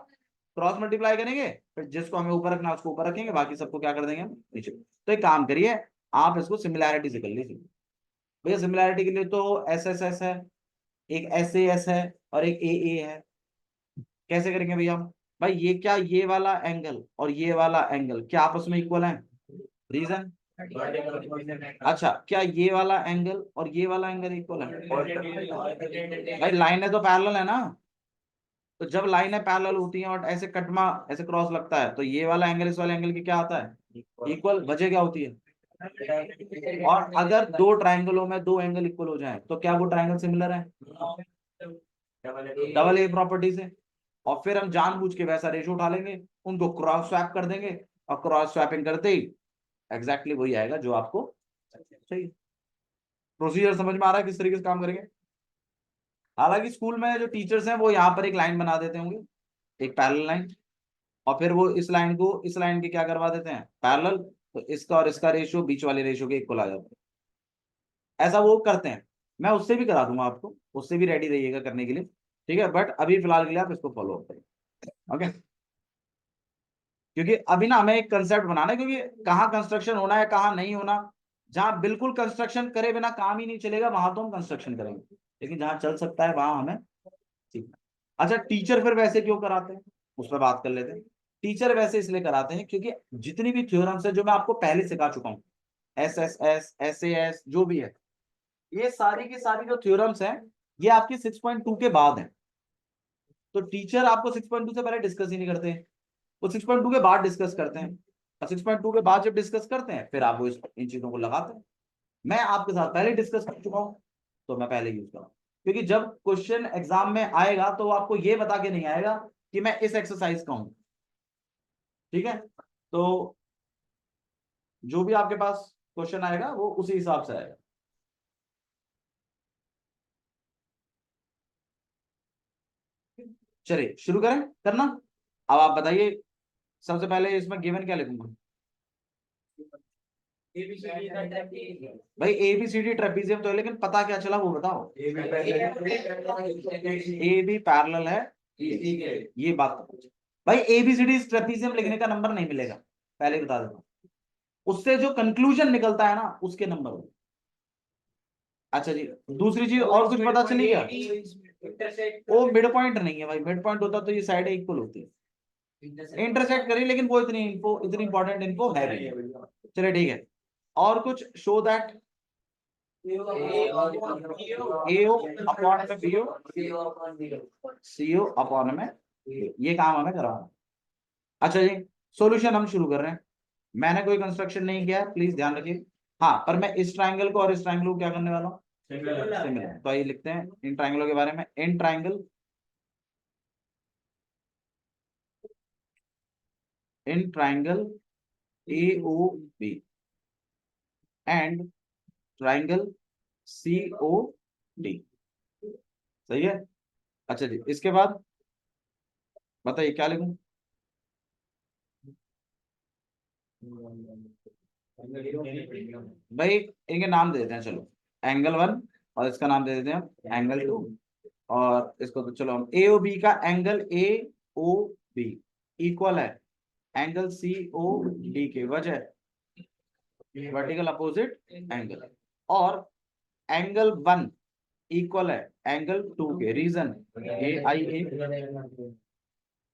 क्रॉस मल्टीप्लाई करेंगे, फिर जिसको हमें ऊपर रखना है उसको ऊपर रखेंगे, बाकी सबको क्या कर देंगे हम नीचे। तो एक काम करिए, आप इसको सिमिलैरिटी से कर लीजिए। भैया सिमिलैरिटी के लिए तो एस एस एस है, एक एस ए एस है और एक ए है। कैसे करेंगे भैया हम, भाई ये क्या, ये वाला एंगल और ये वाला एंगल क्या आपस में इक्वल है, रीजन। अच्छा, क्या ये वाला एंगल और ये वाला एंगल इक्वल है, भाई लाइन है तो पैरेलल है ना। तो जब लाइनें पैरेलल होती हैं और ऐसे कटमा ऐसे क्रॉस लगता है तो ये वाला एंगल इस वाले एंगल की क्या आता है, इक्वल। वजह क्या होती है, और अगर दो ट्राइंगलों में दो एंगल इक्वल हो जाए तो क्या वो ट्राइंगल सिमिलर है, डबल ए प्रॉपर्टी से। और फिर हम जानबूझ के वैसा रेशो उठा लेंगे, उनको क्रॉस स्वैप कर देंगे, और क्रॉस स्वैपिंग करते ही एग्जैक्टली वही आएगा जो आपको चाहिए। प्रोसीजर समझ में आ रहा है किस तरीके से काम करेंगे। हालांकि स्कूल में जो टीचर्स हैं वो यहाँ पर एक लाइन बना देते होंगे, एक पैरेलल लाइन, और फिर वो इस लाइन को इस लाइन के क्या करवा देते हैं, पैरेलल, तो इसका और इसका रेशियो बीच वाले रेशियो के इक्वल आ जाता है। ऐसा वो करते हैं, मैं उससे भी करा दूंगा आपको, उससे भी रेडी रहिएगा करने के लिए, ठीक है। बट अभी फिलहाल के लिए आप इसको फॉलो अप करें, ओके। क्योंकि अभी ना हमें एक कंसेप्ट बनाना है, क्योंकि कहाँ कंस्ट्रक्शन होना है कहाँ नहीं होना। जहां बिल्कुल कंस्ट्रक्शन करे बिना काम ही नहीं चलेगा वहां तो हम कंस्ट्रक्शन करेंगे, लेकिन जहां चल सकता है वहां हमें सीखना। अच्छा, टीचर फिर वैसे क्यों कराते हैं, उस पर बात कर लेते हैं। टीचर वैसे इसलिए कराते हैं क्योंकि जितनी भी थ्योरम्स है जो मैं आपको पहले सिखा चुका हूँ, S S S S A S जो भी है, ये सारी की सारी जो थ्योरम्स हैं ये आपकी 6.2 के बाद है। तो टीचर आपको 6.2 से पहले डिस्कस ही नहीं करते हैं, वो 6.2 के बाद डिस्कस करते हैं, और 6.2 के बाद जब डिस्कस करते हैं फिर आप वो इन चीजों को लगाते हैं। मैं आपके साथ पहले डिस्कस कर चुका हूं तो मैं पहले यूज करूँ, क्योंकि जब क्वेश्चन एग्जाम में आएगा तो वो आपको ये बता के नहीं आएगा कि मैं इस एक्सरसाइज का हूं, ठीक है। तो जो भी आपके पास क्वेश्चन आएगा वो उसी हिसाब से आएगा। चलिए शुरू करें करना। अब आप बताइए, सबसे पहले इसमें गिवन क्या लिखूंगा, ABCD का ट्रेपेजियम। भाई ABCD ट्रेपेजियम तो है, लेकिन पता क्या चला वो बताओ। ए भी पहले ए भी पैरेलल है, BC के ये बात तो पूछो। भाई ABCD ट्रेपेजियम लिखने का नंबर नहीं मिलेगा, पहले ही बता देता हूं। उससे जो कंक्लूजन निकलता है ना उसके नंबर हो। अच्छा जी, दूसरी चीज और कुछ पता चली क्या? इंटरसेक्ट वो मिड पॉइंट नहीं है भाई, मिड पॉइंट होता तो ये साइड इक्वल होती है, इंटरसेक्ट करी, लेकिन वो इतनी इन्फो, इतनी इंपॉर्टेंट इन्फो है भी नहीं। चलिए ठीक है, और कुछ शो दैट AO अपॉन में BO, CO अपॉन में, ये काम हमें करवाना। अच्छा जी, सॉल्यूशन हम शुरू कर रहे हैं। मैंने कोई कंस्ट्रक्शन नहीं किया, प्लीज ध्यान रखिए। हाँ, पर मैं इस ट्राइंगल को और इस ट्राइंगल को क्या करने वाला हूँ, सिमिलर। तो आइए लिखते हैं इन ट्राइंगलों के बारे में। In triangle, in triangle AOB and triangle COD। सही है। अच्छा जी, इसके बाद बताइए क्या लिखूं। भाई इनके नाम दे देते हैं, चलो एंगल 1, और इसका नाम दे देते हैं एंगल 2, और इसको तो चलो हम AOB का एंगल AOB इक्वल है एंगल COD के, वजह वर्टिकल अपोजिट एंगल, और एंगल 1 इक्वल है एंगल 2 के, रीजन AIA।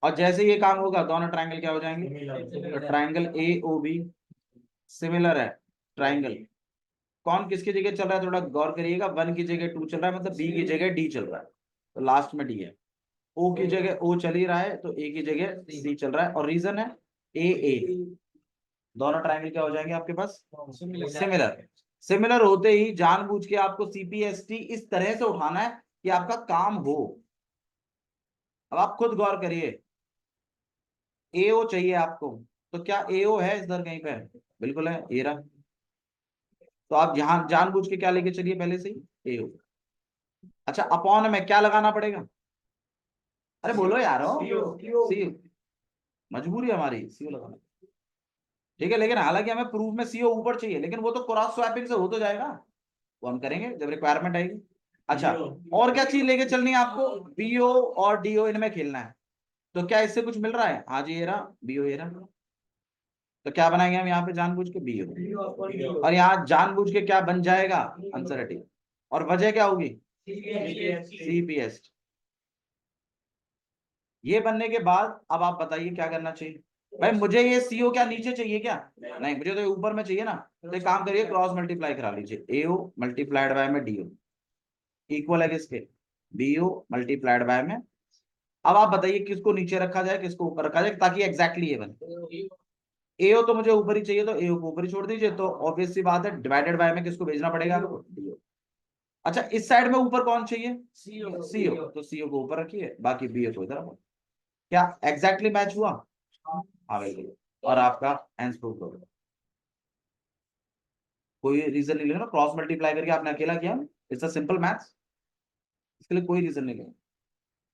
और जैसे ये काम होगा दोनों ट्राइंगल क्या हो जाएंगे, तो ट्राइंगल AOB सिमिलर है ट्राइंगल, कौन किसकी जगह चल रहा है थोड़ा गौर करिएगा, 1 की जगह 2 चल रहा है, मतलब B की जगह D चल रहा है, तो लास्ट में D है। O की जगह O चल ही रहा है, तो A की जगह C चल रहा है, और रीजन है AA। दोनों ट्राइंगल क्या हो जाएंगे आपके पास, सिमिलर। सिमिलर होते ही जानबूझ के आपको CPST इस तरह से उठाना है कि आपका काम हो। अब आप खुद गौर करिए, AO चाहिए आपको, तो क्या AO है इधर कहीं पे, बिल्कुल है, ये रहा। तो आप जहां जानबूझ के क्या लेके चलिए पहले से ही AO। अच्छा, अपॉन में क्या लगाना पड़ेगा, अरे बोलो यार, CO, मजबूरी है हमारी CO लगाना। ठीक है, लेकिन हालांकि हमें प्रूफ में CO ऊपर चाहिए, लेकिन वो तो क्रॉस स्वैपिंग से हो तो जाएगा, वो हम करेंगे जब रिक्वायरमेंट आएगी। अच्छा, और क्या चीज लेके चलनी है आपको, BO और DO इनमें खेलना है। तो क्या इससे कुछ मिल रहा है, हाँ जी ये रहा BO, ये रहा। तो क्या बनाएंगे हम यहाँ पे जानबूझ के BO, और यहाँ जानबूझ के क्या बन जाएगा, आंसर, और वजह क्या होगी, CPST। ये बनने के बाद अब आप बताइए क्या करना चाहिए। भाई मुझे ये CO क्या नीचे चाहिए क्या, नहीं, मुझे तो ऊपर में चाहिए ना। तो एक काम करिए, क्रॉस मल्टीप्लाई करा लीजिए, AO मल्टीप्लाइड बाय में DO इक्वल है किसके, BO मल्टीप्लाइड बाय में। अब आप बताइए किसको नीचे रखा जाए, किसको ऊपर रखा जाए, ताकि एग्जैक्टली ये बने। AO तो मुझे ऊपर ही चाहिए, तो AO को ऊपर ही छोड़ दीजिए, तो ऑब्वियस सी बात है डिवाइडेड बाय में किसको भेजना पड़ेगा, DO। अच्छा, इस साइड में ऊपर कौन चाहिए, CO, तो CO को ऊपर रखिए, बाकी BO को इधर रखो। क्या एग्जैक्टली मैच हुआ, हाँ बिल्कुल, और आपका आंसर प्रूफ हो गया। कोई रीजन नहीं लेना, क्रॉस मल्टीप्लाई करके आपने अकेला किया, इट्स अ सिंपल मैथ्स, इसके लिए कोई रीजन नहीं लेना,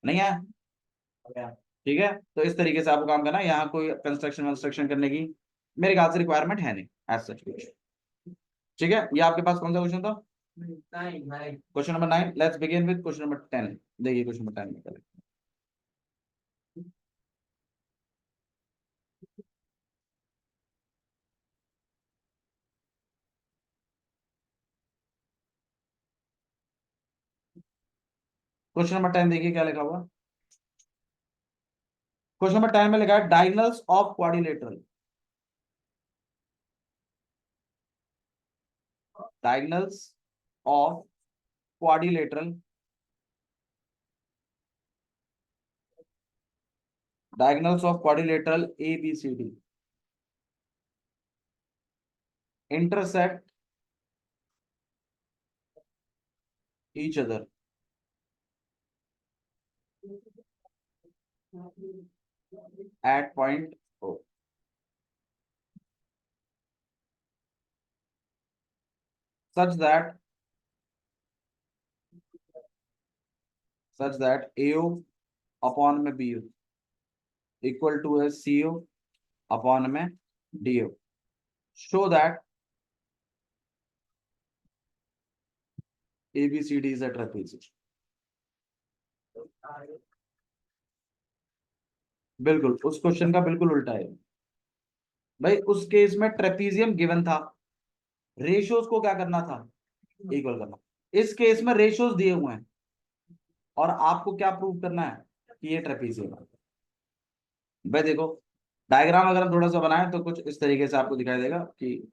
नहीं है। ठीक है, तो इस तरीके से आपको काम करना है, यहाँ कोई कंस्ट्रक्शन वंस्ट्रक्शन करने की मेरे ख्याल से रिक्वायरमेंट है नहीं एज सच कुछ। ठीक है, ये आपके पास कौन सा क्वेश्चन था, question number 9। Let's begin with question number 10। देखिए क्वेश्चन नंबर 10 में क्या लिखा है। क्वेश्चन नंबर 10 देखिए क्या लिखा हुआ। क्वेश्चन नंबर 10 में लिखा है diagonals of quadrilateral, diagonals of quadrilateral, diagonals of quadrilateral ABCD intersect each other at point O, such that AO upon में BO equal to a CO upon में DO, show that ABCD is a trapezium। बिल्कुल उस क्वेश्चन का बिल्कुल उल्टा है भाई। उस केस में ट्रेपीजियम गिवन था, रेशियोज को क्या करना था, इक्वल करना। इस केस में रेशियोज दिए हुए हैं और आपको क्या प्रूव करना है कि ये ट्रेपीजियम है। भाई देखो डायग्राम अगर हम थोड़ा सा बनाएं तो कुछ इस तरीके से आपको दिखाई देगा कि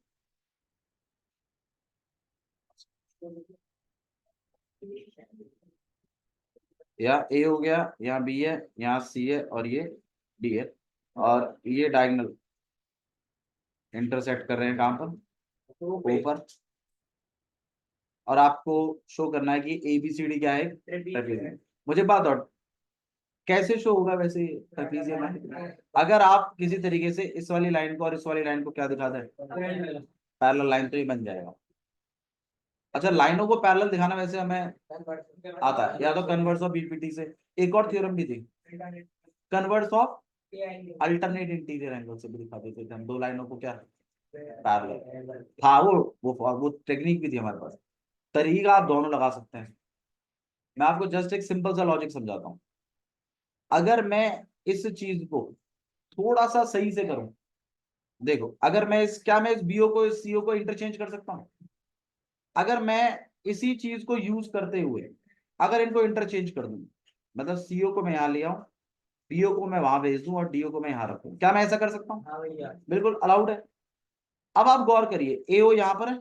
यहाँ A हो गया, यहाँ B है, यहाँ C है और ये D है, और ये डायगोनल इंटरसेक्ट कर रहे हैं कहां पर, ऊपर। और आपको शो करना है कि ABCD क्या है, ट्रेपीजियम। मुझे बात और कैसे शो होगा वैसे ट्रेपीजियम है, अगर आप किसी तरीके से इस वाली लाइन को और इस वाली लाइन को क्या दिखा दें, पैरेलल लाइन, तो ये बन जाएगा। अच्छा लाइनों को पैरेलल दिखाना वैसे हमें आता है, या तो कन्वर्स ऑफ BPT से। एक और थ्योरम भी थी, converse of alternate interior angle से भी दिखा देते थे हम, दो लाइनों को क्या पैरेलल। हाँ वो टेक्निक भी थी हमारे पास, तरीका आप दोनों लगा सकते हैं। मैं आपको जस्ट एक सिंपल सा लॉजिक समझाता हूँ। अगर मैं इस चीज को थोड़ा सा सही से करूं, देखो अगर मैं मैं इस BO को इस CO को इंटरचेंज कर सकता हूं। अगर मैं इसी चीज को यूज करते हुए अगर इनको इंटरचेंज कर दूं, मतलब CO को मैं यहाँ ले आऊं, BO को मैं वहां भेज दूं और DO को मैं यहाँ रखूं, क्या मैं ऐसा कर सकता हूँ? बिल्कुल अलाउड है। अब आप गौर करिए, AO यहाँ पर है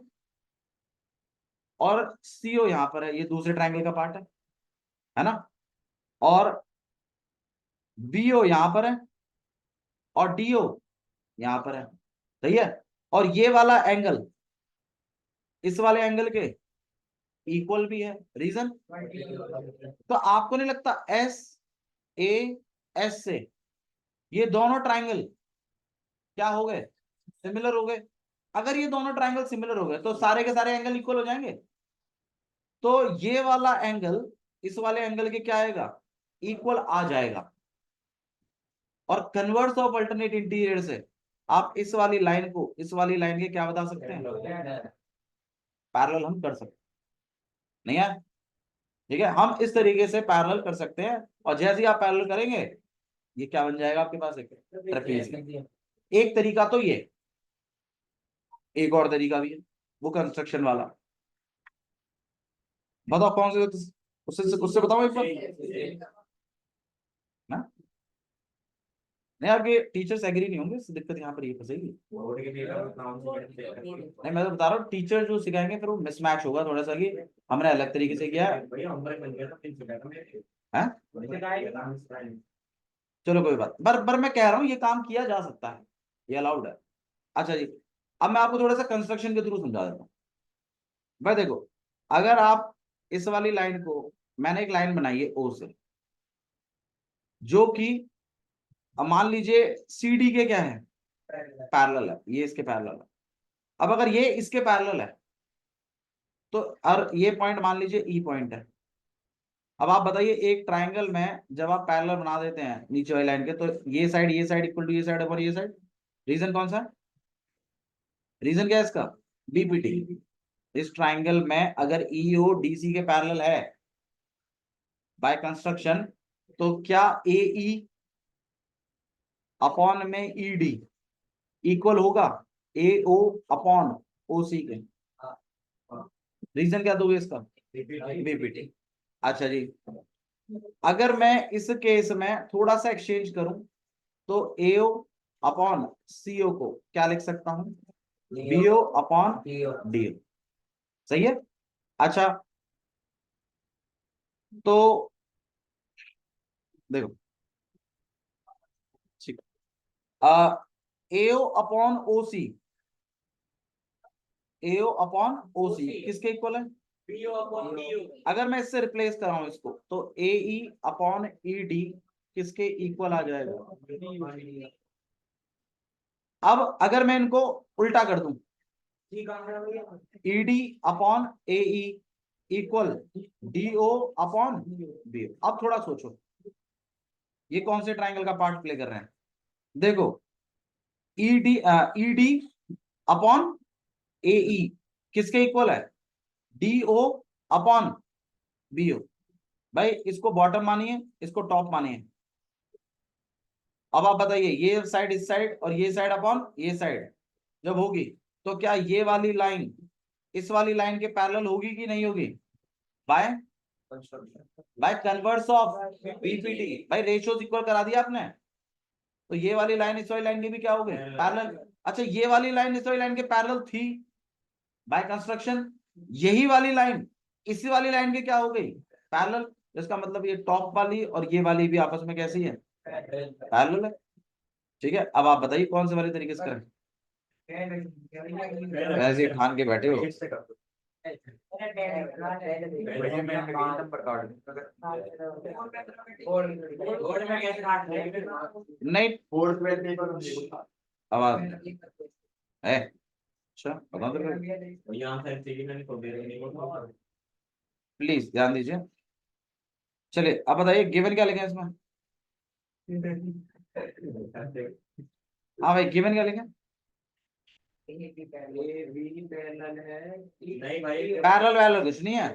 और CO यहाँ पर है, ये दूसरे ट्रायंगल का पार्ट है ना, और BO यहाँ पर है और DO यहाँ पर है, सही है। और ये वाला एंगल इस वाले एंगल के इक्वल भी है, रीजन। तो आपको नहीं लगता SAS से ये दोनों ट्रायंगल क्या हो गए, सिमिलर हो गए। अगर ये दोनों ट्रायंगल सिमिलर हो गए तो सारे के सारे एंगल इक्वल हो जाएंगे। तो ये वाला एंगल इस वाले एंगल के क्या आएगा, इक्वल आ जाएगा। और कन्वर्स ऑफ अल्टरनेट इंटीरियर से आप इस वाली लाइन को इस वाली लाइन के क्या बता सकते हैं, पैरेलल हम कर सकते नहीं है। ठीक है, हम इस तरीके से पैरेलल कर सकते हैं, और जैसे ही आप पैरेलल करेंगे ये क्या बन जाएगा आपके पास, एक ट्रेपीजियम। एक तरीका तो ये, एक और तरीका भी है वो कंस्ट्रक्शन वाला। बताओ कौन से, उससे उससे बताओ एक बार ना। नहीं आपके टीचर्स एग्री नहीं होंगे, इससे दिक्कत यहाँ पर ये फंसेगी। नहीं मैं तो बता रहा हूँ, टीचर जो सिखाएंगे फिर वो मिसमैच होगा थोड़ा सा, कि हमने अलग तरीके से किया है। चलो कोई बात, पर मैं कह रहा हूँ ये काम किया जा सकता है, ये अलाउड है। अच्छा जी, अब मैं आपको थोड़ा सा कंस्ट्रक्शन के थ्रू समझा देता हूँ। भाई देखो अगर आप इस वाली लाइन को, मैंने एक लाइन बनाई है O से, जो कि अब मान लीजिए CD के क्या है, पैरेलल है, ये इसके पैरेलल है। अब अगर ये इसके पैरेलल है तो, और ये पॉइंट मान लीजिए E पॉइंट है। अब आप बताइए एक ट्रायंगल में जब आप पैरेलल बना देते हैं नीचे वाली लाइन के, तो ये साइड इक्वल टू ये साइड और ये साइड, रीजन कौन सा है, रीजन क्या है इसका, BPT। इस ट्रायंगल में अगर EO DC के पैरेलल है बाय कंस्ट्रक्शन, तो क्या AE अपॉन में ED इक्वल होगा AO अपॉन OC के, रीजन क्या दोगे इसका, BPT। अच्छा जी, अगर मैं इस केस में थोड़ा सा एक्सचेंज करूं तो AO अपॉन CO को क्या लिख सकता हूं, BO अपॉन DO, सही है। अच्छा तो देखो ठीक, AO upon OC, AO upon OC किसके इक्वल है, अगर मैं इससे रिप्लेस कराऊं इसको तो AE अपॉन ED किसके इक्वल आ जाएगा। अब अगर मैं इनको उल्टा कर दूं, ED upon AE equal DO upon BO। अब थोड़ा सोचो ये कौन से ट्राइंगल का पार्ट प्ले कर रहे हैं, देखो ED अपॉन AE किसके इक्वल है, DO अपॉन बीओ। भाई इसको बॉटम मानिए, इसको टॉप मानिए। अब आप बताइए, ये साइड इस साइड और ये साइड अपॉन ये साइड जब होगी, तो क्या ये वाली लाइन इस वाली लाइन के पैरेलल होगी कि नहीं होगी? By by converse of BPT. भाई रेशियोज इक्वल करा दिया आपने, तो ये वाली लाइन इस वाली लाइन के भी क्या हो गए? पैरेलल। अच्छा, ये वाली लाइन इस वाली लाइन के पैरेलल थी बाय कंस्ट्रक्शन, यही वाली लाइन इसी वाली लाइन के क्या हो गई? पैरेलल। इसका मतलब ये टॉप वाली और ये वाली भी आपस में कैसी है? पैरेलल है। ठीक है, अब आप बताइए कौन से वाले तरीके से करें? ऐसे ही ठान के बैठे हो। नहीं, आवाज है। अच्छा बता दो, प्लीज ध्यान दीजिए। चलिए अब बताइए गिवन क्या लिखें इसमें? हाँ भाई, गिवन क्या लिखें? नहीं भाई, पैरेलल वैरेलल कुछ नहीं है,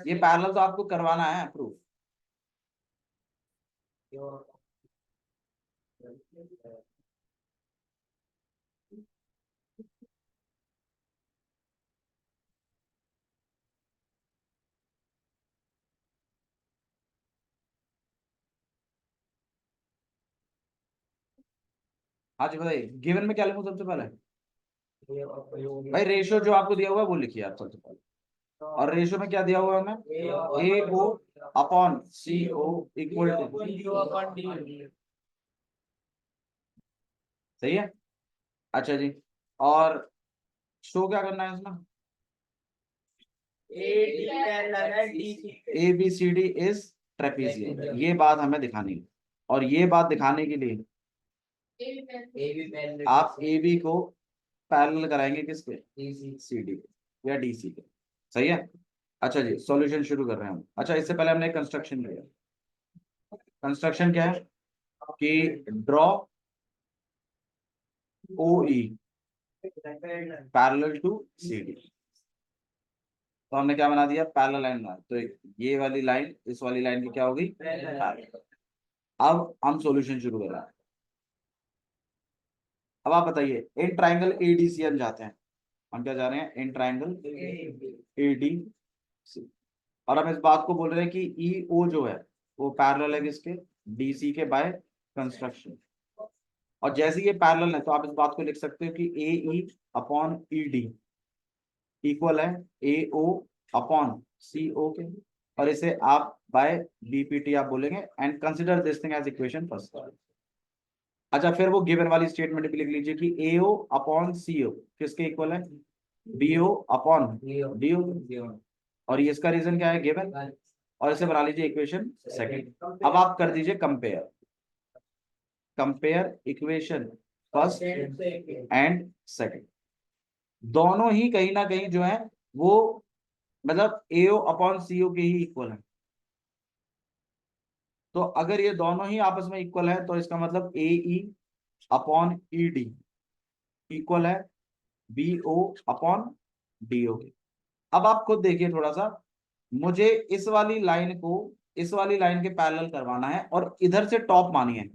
ये पैरेलल तो आपको करवाना है प्रूफ। हाँ जी बताइए, गिवन में क्या लिखूं सबसे पहले? भाई रेशियो जो आपको दिया हुआ है वो लिखिए आप सबसे पहले। और रेशियो में क्या दिया हुआ है हमें? A O upon C O equal to, सही है। अच्छा जी, और शो क्या करना है इसमें? A B C D is trapezium, ये बात हमें दिखानी है। और ये बात दिखाने के लिए आप ए बी को पैरेलल कराएंगे किसके? सी डी के या डी सी के। सही है। अच्छा जी, सॉल्यूशन शुरू कर रहे हैं हम। अच्छा, इससे पहले हमने कंस्ट्रक्शन किया। कंस्ट्रक्शन क्या है कि draw O E parallel to C D. तो हमने क्या बना दिया? पैरेलल लाइन बना। तो ये वाली लाइन इस वाली लाइन की क्या होगी? पैरेलल। अब हम सॉल्यूशन शुरू कर रहे हैं। अब आप बताइए, इन ट्राइंगल एडीसी हम जाते हैं। हम क्या जा रहे हैं? In triangle ADC. और हम इस बात को बोल रहे हैं कि ई ओ जो है वो पैरेलल है किसके? डीसी के बाय कंस्ट्रक्शन। और जैसे ये पैरेलल है तो आप इस बात को लिख सकते हो कि A E upon E D equal है ए ओ अपॉन सी ओ के। और इसे आप बाय बीपीटी आप बोलेंगे, and consider this thing as equation first. अच्छा, फिर वो गिवन वाली स्टेटमेंट भी लिख लीजिए कि ए ओ अपॉन सी ओ किसके इक्वल है? B O upon D O. और ये इसका रीजन क्या है? गिवन। और इसे बना लीजिए इक्वेशन सेकंड। अब आप कर दीजिए compare, compare equation first and second. दोनों ही कहीं ना कहीं जो है वो मतलब एओ अपॉन सीओ के ही इक्वल है। तो अगर ये दोनों ही आपस में इक्वल है तो इसका मतलब A E upon E D equal है B O upon D O के। अब आप खुद देखिए थोड़ा सा, मुझे इस वाली लाइन को इस वाली लाइन के पैरेलल करवाना है और इधर से टॉप मानी है।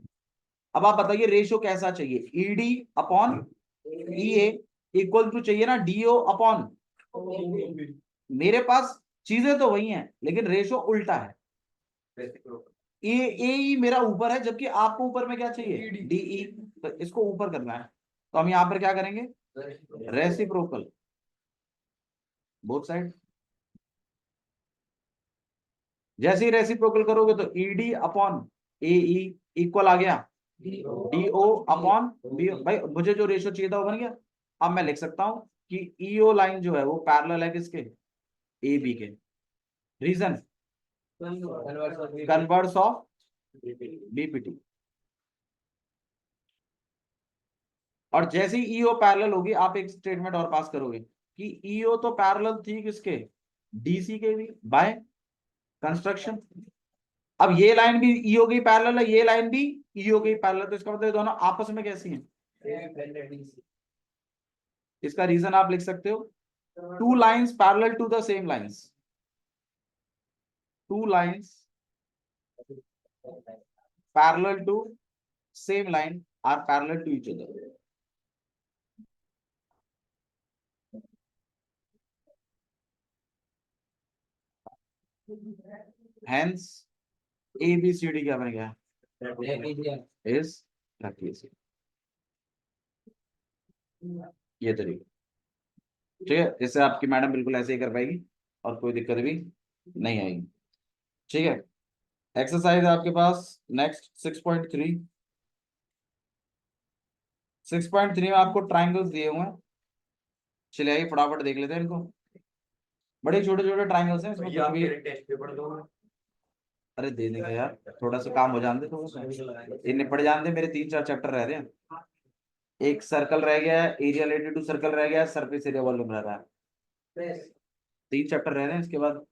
अब आप बताइए रेशियो कैसा चाहिए? ED upon E A equal to चाहिए ना डीओ अपॉन। मेरे पास चीजें तो वही हैं लेकिन रेशियो उल्टा है। ए ए मेरा ऊपर है जबकि आपको ऊपर में क्या चाहिए? डीई। तो इसको ऊपर करना है, तो हम यहां पर क्या करेंगे? Reciprocal both side. जैसे ही रेसिप्रोकल करोगे तो ईडी अपॉन ए इक्वल आ गया डीओ अपॉन बी। भाई मुझे जो रेशियो चाहिए था वो बन गया। अब मैं लिख सकता हूं कि ईओ लाइन जो है वो पैरेलल है किसके? ए बी के। Reason converse of BPT. और जैसे ही ईओ पैरेलल होगी आप एक स्टेटमेंट और पास करोगे कि ईओ तो पैरेलल थी किसके? डीसी के भी बाय कंस्ट्रक्शन। अब ये लाइन भी ईओ की पैरेलल है, ये लाइन भी ईओ की पैरेलल, तो इसका मतलब दोनों आपस में कैसी हैं? इसका रीजन आप लिख सकते हो two lines parallel to the same lines. Two lines parallel to same line are parallel to each other. Hence, ABCD क्या बन गया? Is trapezium. ये तरीका, ठीक है। इससे आपकी मैडम बिल्कुल ऐसे ही कर पाएगी और कोई दिक्कत भी नहीं आएगी, ठीक है। एक्सरसाइज है आपके पास नेक्स्ट 6.3। 6.3 में आपको ट्राइंगल्स दिए हुए हैं, चलिए आइए फटाफट देख लेते हैं इनको। बड़े छोटे छोटे ट्राइंगल्स हैं इसमें, कुछ भी। टेस्ट पेपर दो। अरे दे देंगे यार, थोड़ा सा काम हो जाने दे, थोड़ा सा ये निपट जाने दे। मेरे 3-4 चैप्टर रह रहे हैं। एक सर्कल रह गया है, एरिया रिलेटेड टू सर्कल रह गया है, सरफेस एरिया वॉल्यूम रह रहा है। 3 चैप्टर रह रहे हैं, इसके बाद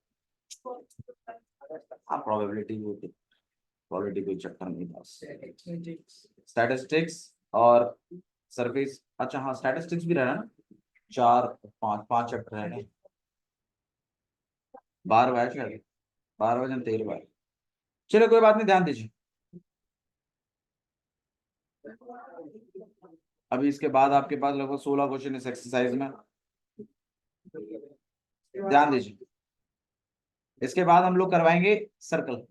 हाँ प्रोबेबिलिटी कोई चैप्टर नहीं था। स्टैटिस्टिक्स और सरफेस, अच्छा हाँ स्टैटिस्टिक्स भी रह रहा है ना। 4-5 चैप्टर रह रहे हैं। 12 है शायद, 12 13 है। चलो कोई बात नहीं, ध्यान दीजिए। अभी इसके बाद आपके पास लगभग 16 क्वेश्चन इस एक्सरसाइज में, ध्यान दीजिए। इसके बाद हम लोग करवाएंगे सर्कल।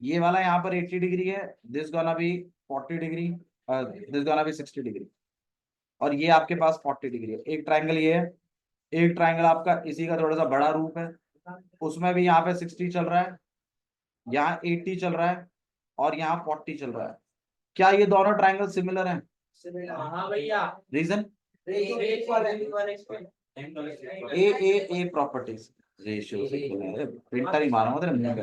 ये वाला यहाँ पर 80 डिग्री है, दिस गोना भी 40 डिग्री, दिस गोना भी 60 डिग्री, और ये आपके पास 40 डिग्री है। एक ट्राइंगल ये है, एक ट्राइंगल आपका इसी का थोड़ा सा बड़ा रूप है, उसमें भी यहाँ पे 60 चल रहा है, यहाँ 80 चल रहा है और यहाँ 40 चल रहा है। क्या ये दोनों ट्राइंगल सिमिलर हैं? हाँ भैया। रीजन ए प्रॉपर्टीज रेशियो से प्रिंटर ही मारा तेरे मुंह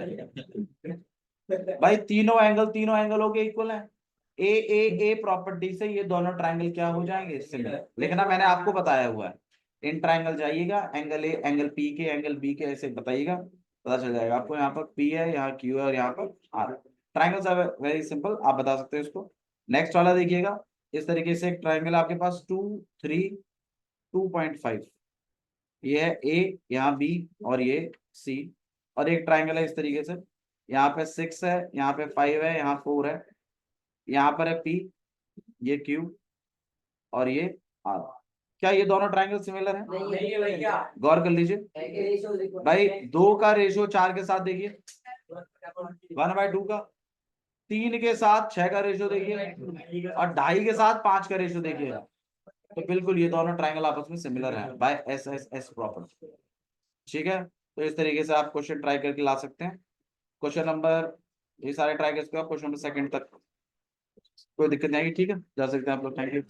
पे। भाई तीनों एंगलों के इक्वल हैं। ए प्रॉपर्टी से ये दोनों ट्राइंगल क्या हो जाएंगे? सिमिलर। लिखना मैंने आपको बताया हुआ है। इन ट्राइंगल जाइएगा, एंगल ए, एंगल पी के, एंगल बी के, ऐसे बताइएगा, पता चल जाएगा आपको। यहाँ पर पी है, यहाँ क्यू है और यहाँ पर R. Triangles are very simple, आप बता सकते हो इसको। नेक्स्ट वाला देखिएगा, इस तरीके से एक ट्राइंगल आपके पास 2, 3, 2.5, ये है ए, यहाँ बी और ये सी। और एक ट्राइंगल है इस तरीके से, यहाँ पे 6 है, यहाँ पे 5 है, यहाँ 4 है, यहाँ पर है पी, ये क्यू और ये आर। क्या ये दोनों ट्राइंगल सिमिलर हैं? नहीं है भैया। गौर कर लीजिए भाई, 2 का रेशियो 4 के साथ देखिए, 1/2 का, 3 के साथ 6 का रेशियो देखिए, और 2.5 के साथ 5 का रेशियो देखिए। तो बिल्कुल ये दोनों ट्राइंगल आपस में सिमिलर हैं बाय एस प्रॉपर्टी, ठीक है। तो इस तरीके से आप क्वेश्चन ट्राई करके ला सकते हैं। क्वेश्चन नंबर, ये सारे ट्राई करके आप क्वेश्चन नंबर 2 तक कोई दिक्कत नहीं आएगी, ठीक है, जा सकते हैं आप लोग। Thank you.